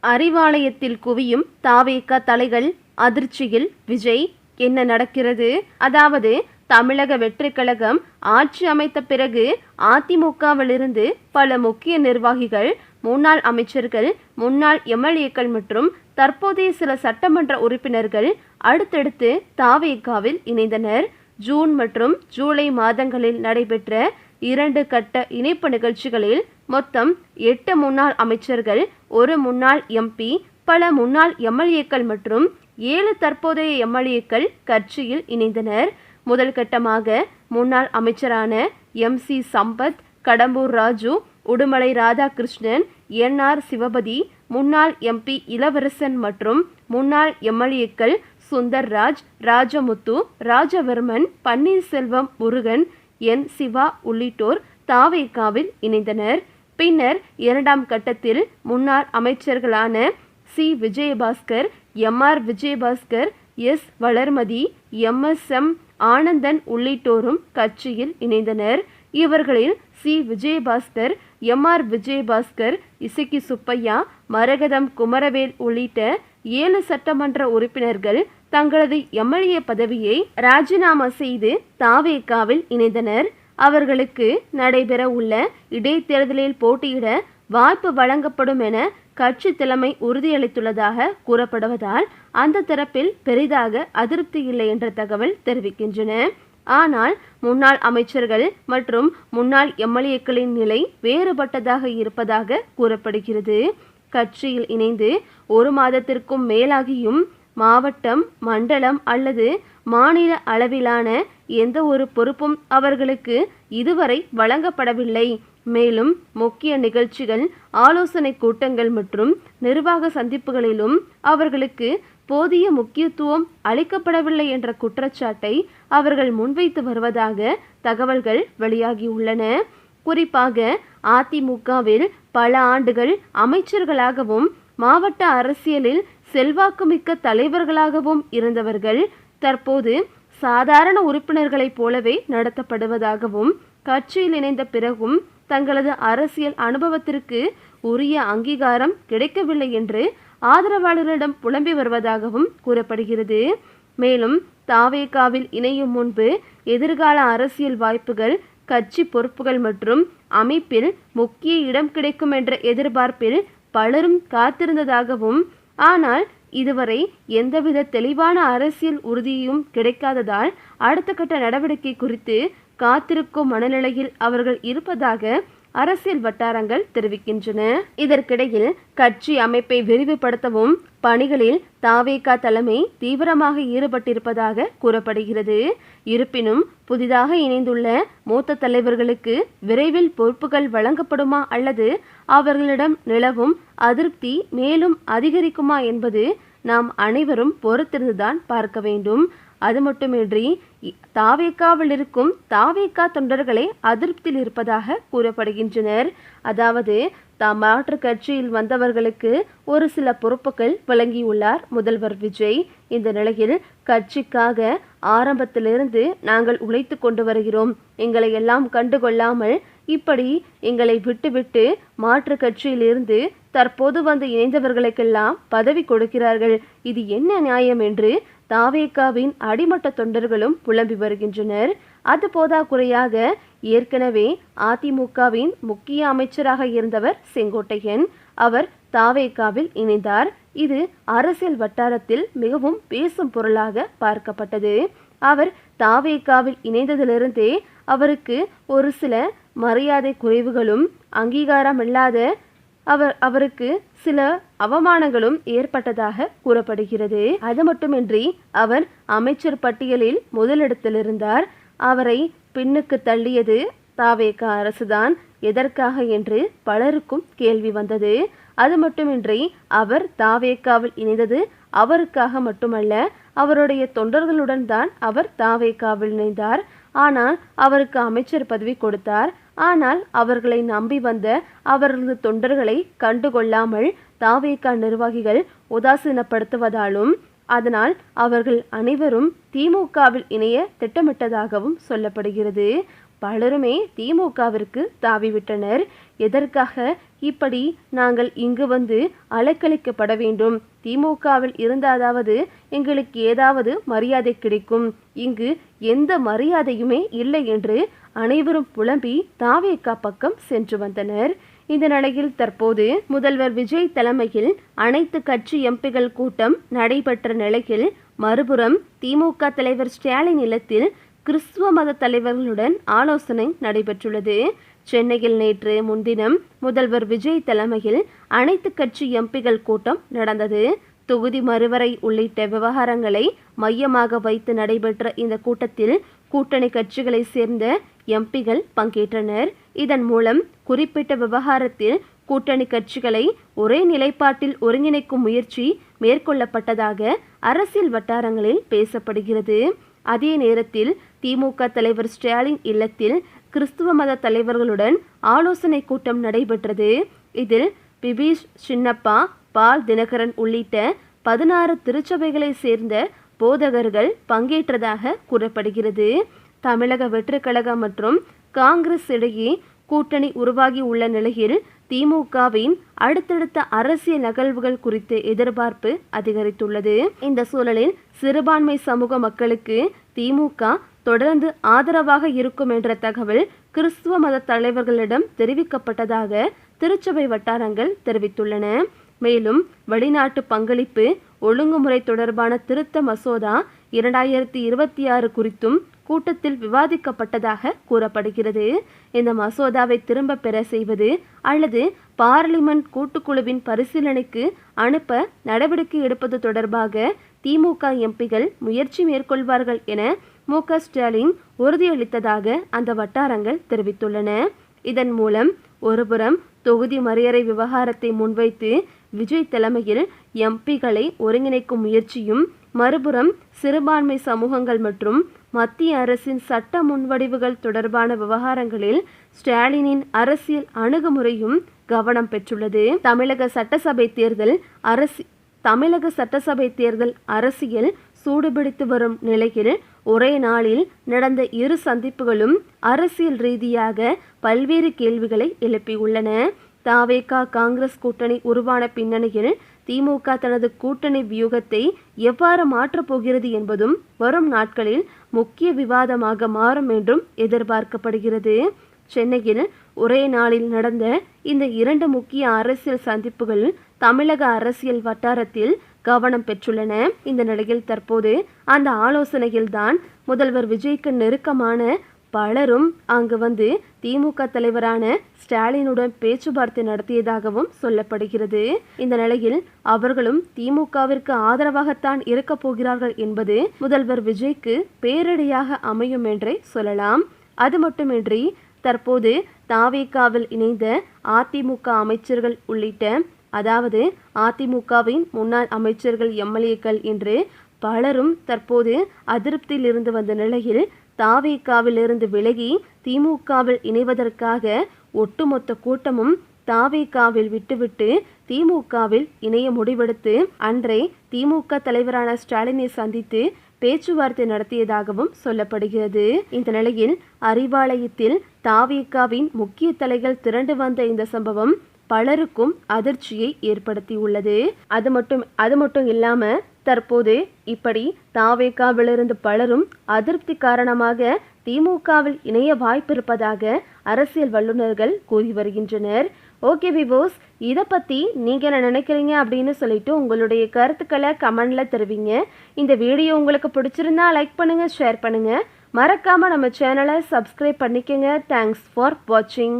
அறிவாலயத்தில் குவியும் தாவேக தலைகள், அதிர்ச்சியில் விஜய். என்ன நடக்கிறது? அதாவது தமிழக வெற்றி கழகம் ஆட்சி அமைத்த பிறகு அதிமுகவிலிருந்து பல முக்கிய நிர்வாகிகள், முன்னாள் அமைச்சர்கள், முன்னாள் எம்எல்ஏக்கள் மற்றும் தற்போதைய சில சட்டமன்ற உறுப்பினர்கள் அடுத்தடுத்து தாவேகாவில் இணைந்தனர். ஜூன் மற்றும் ஜூலை மாதங்களில் நடைபெற்ற 2 கட்ட இணைப்பு நிகழ்ச்சிகளில் மொத்தம் 8 முன்னாள் அமைச்சர்கள், 1 முன்னாள் எம்பி, பல முன்னாள் எம்எல்ஏக்கள் மற்றும் 7 தற்போதைய எம்எல்ஏக்கள் கட்சியில் இணைந்தனர். முதல் கட்டமாக முன்னாள் அமைச்சரான MC சம்பத், கடம்பூர் ராஜு, உடுமலை ராதாகிருஷ்ணன், NR சிவபதி, முன்னாள் MP இளவரசன் மற்றும் முன்னாள் எம்எல்ஏக்கள் சுந்தர்ராஜ், ராஜமுத்து, ராஜவர்மன், பன்னீர்செல்வம், முருகன், N சிவா உள்ளிட்டோர் தாவேகாவில் இணைந்தனர். பின்னர் 2ஆம் கட்டத்தில் முன்னாள் அமைச்சர்களான C Vijayabaskar, MR Vijayabaskar, S Valarmathi, MSM Anandan உள்ளிட்டோரும் கட்சியில் இணைந்தனர். இவர்களில் C விஜயபாஸ்கர், MR விஜயபாஸ்கர், இசக்கி சுப்பையா, மரகதம் குமரவேல் உள்ளிட்ட 7 சட்டமன்ற உறுப்பினர்கள் தங்களது எம்எல்ஏ பதவியை ராஜினாமா செய்து தாவேகாவில் இணைந்தனர். அவர்களுக்கு நடைபெற உள்ள இடைத்தேர்தலில் போட்டியிட வாய்ப்பு வழங்கப்படும் என கட்சி தலைமை உறுதியளித்துள்ளதாக கூறப்படுவதால் அந்த தரப்பில் பெரிதாக அதிருப்தி இல்லை என்ற தகவல் தெரிவிக்கின்றன. ஆனால் முன்னாள் அமைச்சர்கள் மற்றும் முன்னாள் எம்எல்ஏக்களின் நிலை வேறுபட்டதாக இருப்பதாக கூறப்படுகிறது. கட்சியில் இணைந்து 1 மாதத்திற்கும் மேலாகியும் மாவட்டம், மண்டலம் அல்லது மாநில அளவிலான எந்த ஒரு பொறுப்பும் அவர்களுக்கு இதுவரை வழங்கப்படவில்லை. மேலும் முக்கிய நிகழ்ச்சிகள், ஆலோசனை கூட்டங்கள் மற்றும் நிர்வாக சந்திப்புகளிலும் அவர்களுக்கு போதிய முக்கியத்துவம் அளிக்கப்படவில்லை என்ற குற்றச்சாட்டை அவர்கள் முன்வைத்து வருவதாக தகவல்கள் வெளியாகியுள்ளன. குறிப்பாக அதிமுகவில் பல ஆண்டுகள் அமைச்சர்களாகவும் மாவட்ட அரசியலில் செல்வாக்குமிக்க தலைவர்களாகவும் இருந்தவர்கள் தற்போது சாதாரண உறுப்பினர்களைப் போலவே நடத்தப்படுவதாகவும், கட்சியில் இணைந்த பிறகும் தங்களது அரசியல் அனுபவத்திற்கு உரிய அங்கீகாரம் கிடைக்கவில்லை என்று ஆதரவாளர்களிடம் புலம்பி வருவதாகவும் கூறப்படுகிறது. மேலும் தாவேகாவில் இணையும் முன்பு எதிர்கால அரசியல் வாய்ப்புகள், கட்சி பொறுப்புகள் மற்றும் அமைப்பில் முக்கிய இடம் கிடைக்கும் என்ற எதிர்பார்ப்பில் பலரும் காத்திருந்ததாகவும், ஆனால் இதுவரை எந்தவித தெளிவான அரசியல் உறுதியும் கிடைக்காததால் அடுத்த கட்ட நடவடிக்கை குறித்து காத்திருக்கும் மனநிலையில் அவர்கள் இருப்பதாக அரசியல் வட்டாரங்கள் தெரிவிக்கின்றன. இதற்கிடையில் கட்சி அமைப்பை விரிவுபடுத்தவும் பணிகளில் தாவேகா தலைமை தீவிரமாக ஈடுபட்டிருப்பதாக கூறப்படுகிறது. இருப்பினும் புதிதாக இணைந்துள்ள மூத்த தலைவர்களுக்கு விரைவில் பொறுப்புகள் வழங்கப்படுமா அல்லது அவர்களிடம் நிலவும் அதிருப்தி மேலும் அதிகரிக்குமா என்பது நாம் அனைவரும் பொறுத்திருந்துதான் பார்க்க வேண்டும். அது மட்டுமின்றி தாவேகாவில் இருக்கும் தாவேகா தொண்டர்களே அதிருப்தியில் இருப்பதாக கூறப்படுகின்றனர். அதாவது மாற்று கட்சியில் வந்தவர்களுக்கு ஒரு சில பொறுப்புகள் வழங்கியுள்ளார் முதல்வர் விஜய். இந்த நிலையில் கட்சிக்காக ஆரம்பத்திலிருந்து நாங்கள் உழைத்து கொண்டு வருகிறோம், எங்களை எல்லாம் கண்டுகொள்ளாமல் இப்படி எங்களை விட்டுவிட்டு மாற்று கட்சியிலிருந்து தற்போது வந்து இணைந்தவர்களுக்கெல்லாம் பதவி கொடுக்கிறார்கள், இது என்ன நியாயம் என்று தாவேகாவின் அடிமட்ட தொண்டர்களும் புலம்பி வருகின்றனர். அது போதாக்குறையாக ஏற்கனவே அதிமுகவின் முக்கிய அமைச்சராக இருந்தவர் செங்கோட்டையன், அவர் தாவேகாவில் இணைந்தார். இது அரசியல் வட்டாரத்தில் மிகவும் பேசும் பொருளாக பார்க்கப்பட்டது. அவர் தாவேகாவில் இணைந்ததிலிருந்தே அவருக்கு ஒரு சில மரியாதை குறைவுகளும் அங்கீகாரமில்லாத அவருக்கு சில அவமானங்களும் ஏற்பட்டதாக கூறப்படுகிறது. அது மட்டுமின்றி அவர் அமைச்சர் பட்டியலில் முதலிடத்தில் இருந்தார். அவரை பின்னுக்கு தள்ளியது தாவேகா அரசுதான். எதற்காக என்று பலருக்கும் கேள்வி வந்தது. அது மட்டுமின்றி அவர் தாவேகாவில் இணைந்தது அவருக்காக மட்டுமல்ல, அவருடைய தொண்டர்களுடன் தான் அவர் தாவேகாவில் இணைந்தார். ஆனால் அவருக்கு அமைச்சர் பதவி கொடுத்தார். ஆனால் அவர்களை நம்பி வந்த அவர்களது தொண்டர்களை கண்டுகொள்ளாமல் தாவேகா நிர்வாகிகள் உதாசீனப்படுத்துவதாலும் அதனால் அவர்கள் அனைவரும் திமுகவில் இணைய திட்டமிட்டதாகவும் சொல்லப்படுகிறது. பலருமே திமுகவிற்கு தாவிவிட்டனர். எதற்காக இப்படி நாங்கள் இங்கு வந்து அலைக்கழிக்கப்பட வேண்டும்? திமுகவில் இருந்தாதாவது எங்களுக்கு ஏதாவது மரியாதை கிடைக்கும், இங்கு எந்த மரியாதையுமே இல்லை என்று அனைவரும் புலம்பி தாவேகா பக்கம் சென்று வந்தனர். இந்த நிலையில் தற்போது முதல்வர் விஜய் தலைமையில் அனைத்து கட்சி எம்பிகள் கூட்டம் நடைபெற்ற நிலையில் மறுபுறம் திமுக தலைவர் ஸ்டாலின் இல்லத்தில் கிறிஸ்துவ மத தலைவர்களுடன் ஆலோசனை நடைபெற்றுள்ளது. சென்னையில் நேற்று முன்தினம் முதல்வர் விஜய் தலைமையில் அனைத்து கட்சி எம்பிகள் கூட்டம் நடந்தது. தொகுதி மறுவரை உள்ளிட்ட விவகாரங்களை மையமாக வைத்து நடைபெற்ற இந்த கூட்டத்தில் கூட்டணி கட்சிகளை சேர்ந்த எம்பிகள் பங்கேற்றனர். இதன் மூலம் குறிப்பிட்ட விவகாரத்தில் கூட்டணி கட்சிகளை ஒரே நிலைப்பாட்டில் ஒருங்கிணைக்கும் முயற்சி மேற்கொள்ளப்பட்டதாக அரசியல் வட்டாரங்களில் பேசப்படுகிறது. அதே நேரத்தில் திமுக தலைவர் ஸ்டாலின் இல்லத்தில் கிறிஸ்துவ மத தலைவர்களுடன் ஆலோசனை கூட்டம் நடைபெற்றது. இதில் பிபீஷ் சின்னப்பா, பால் தினகரன் உள்ளிட்ட 16 திருச்சபைகளை சேர்ந்த போதகர்கள் பங்கேற்றதாக கூறப்படுகிறது. தமிழக வெற்றிக் கழகம் மற்றும் காங்கிரஸ் இடையே கூட்டணி உருவாகி உள்ள நிலையில் திமுகவின் அடுத்தடுத்த அரசியல் நகர்வுகள் குறித்து எதிர்பார்ப்பு அதிகரித்துள்ளது. இந்த சூழலில் சிறுபான்மை சமூக மக்களுக்கு திமுக தொடர்ந்து ஆதரவாக இருக்கும் என்ற தகவல் கிறிஸ்துவ மத தலைவர்களிடம் தெரிவிக்கப்பட்டதாக திருச்சபை வட்டாரங்கள் தெரிவித்துள்ளன. மேலும் வெளிநாட்டு பங்களிப்பு ஒழுங்குமுறை தொடர்பான திருத்த மசோதா 2026 குறித்தும் கூட்டத்தில் விவாதிக்கப்பட்டதாக கூறப்படுகிறது. இந்த மசோதாவை திரும்ப பெற செய்வது அல்லது பார்லிமெண்ட் கூட்டுக்குழுவின் பரிசீலனைக்கு அனுப்ப நடவடிக்கை எடுப்பது தொடர்பாக திமுக எம்பிகள் முயற்சி மேற்கொள்வார்கள் என மு.க. ஸ்டாலின் உறுதியளித்ததாக அந்த வட்டாரங்கள் தெரிவித்துள்ளன. இதன் மூலம் ஒருபுறம் தொகுதி மறியறை விவகாரத்தை முன்வைத்து விஜய் தலைமையில் எம்பிகளை ஒருங்கிணைக்கும் முயற்சியும், மறுபுறம் சிறுபான்மை சமூகங்கள் மற்றும் மத்திய அரசின் சட்ட முன்வடிவுகள் தொடர்பான விவகாரங்களில் ஸ்டாலினின் அரசியல் அணுகுமுறையும் கவனம் பெற்றுள்ளது. தமிழக சட்டசபை தேர்தல் அரசியல் சூடுபிடித்து வரும் நிலையில் ஒரே நாளில் நடந்த இரு சந்திப்புகளும் அரசியல் ரீதியாக பல்வேறு கேள்விகளை எழுப்பியுள்ளன. தாவேகா காங்கிரஸ் கூட்டணி உருவான பின்னணியில் திமுக தனது கூட்டணி வியூகத்தை எவ்வாறு மாற்றப் போகிறது என்பதும் வரும் நாட்களில் முக்கிய விவாதமாக மாறும் என்றும் எதிர்பார்க்கப்படுகிறது. சென்னையில் ஒரே நாளில் நடந்த இந்த 2 முக்கிய அரசியல் சந்திப்புகள் தமிழக அரசியல் வட்டாரத்தில் கவனம் பெற்றுள்ளன. இந்த நிலையில் தற்போது அந்த ஆலோசனையில்தான் முதல்வர் விஜய்க்கு நெருக்கமான பலரும் அங்கு வந்து திமுக தலைவரான ஸ்டாலினுடன் பேச்சுவார்த்தை நடத்தியதாகவும் சொல்லப்படுகிறது. இந்த நிலையில் அவர்களும் திமுகவிற்கு ஆதரவாகத்தான் இருக்க போகிறார்கள் என்பது முதல்வர் விஜய்க்கு பேரடியாக அமையும் என்றே சொல்லலாம். அது மட்டுமின்றி தற்போது தாவேகாவில் இணைந்த அதிமுக அமைச்சர்கள் உள்ளிட்ட, அதாவது அதிமுகவின் முன்னாள் அமைச்சர்கள், எம்எல்ஏக்கள் என்று பலரும் தற்போது அதிருப்தியில் இருந்து வந்த நிலையில் தாவேகாவில் இருந்து விலகி திமுகவில் இணைவதற்காக ஒட்டுமொத்த கூட்டமும் தாவேகாவில் விட்டுவிட்டு திமுகவில் இணைய முடிவெடுத்து அன்றே திமுக தலைவரான ஸ்டாலினை சந்தித்து பேச்சுவார்த்தை நடத்தியதாகவும் சொல்லப்படுகிறது. இந்த நிலையில் அறிவாலயத்தில் தாவேகாவின் முக்கிய தலைகள் திரண்டு வந்த இந்த சம்பவம் பலருக்கும் அதிர்ச்சியை ஏற்படுத்தியுள்ளது. அது மட்டும் இல்லாம தற்போது இப்படி தாவேகாவிலிருந்து பலரும் அதிருப்தி காரணமாக திமுகவில் இணைய வாய்ப்பிருப்பதாக அரசியல் வல்லுநர்கள் கூறி வருகின்றனர். ஓகே விவோஸ், இதை பற்றி நீங்கள் என்ன நினைக்கிறீங்க அப்படின்னு சொல்லிட்டு உங்களுடைய கருத்துக்களை கமெண்ட்ல தெரிவிங்க. இந்த வீடியோ உங்களுக்கு பிடிச்சிருந்தா லைக் பண்ணுங்க, ஷேர் பண்ணுங்க, மறக்காம நம்ம சேனலை சப்ஸ்கிரைப் பண்ணிக்கங்க. தேங்க்ஸ் ஃபார் வாட்சிங்.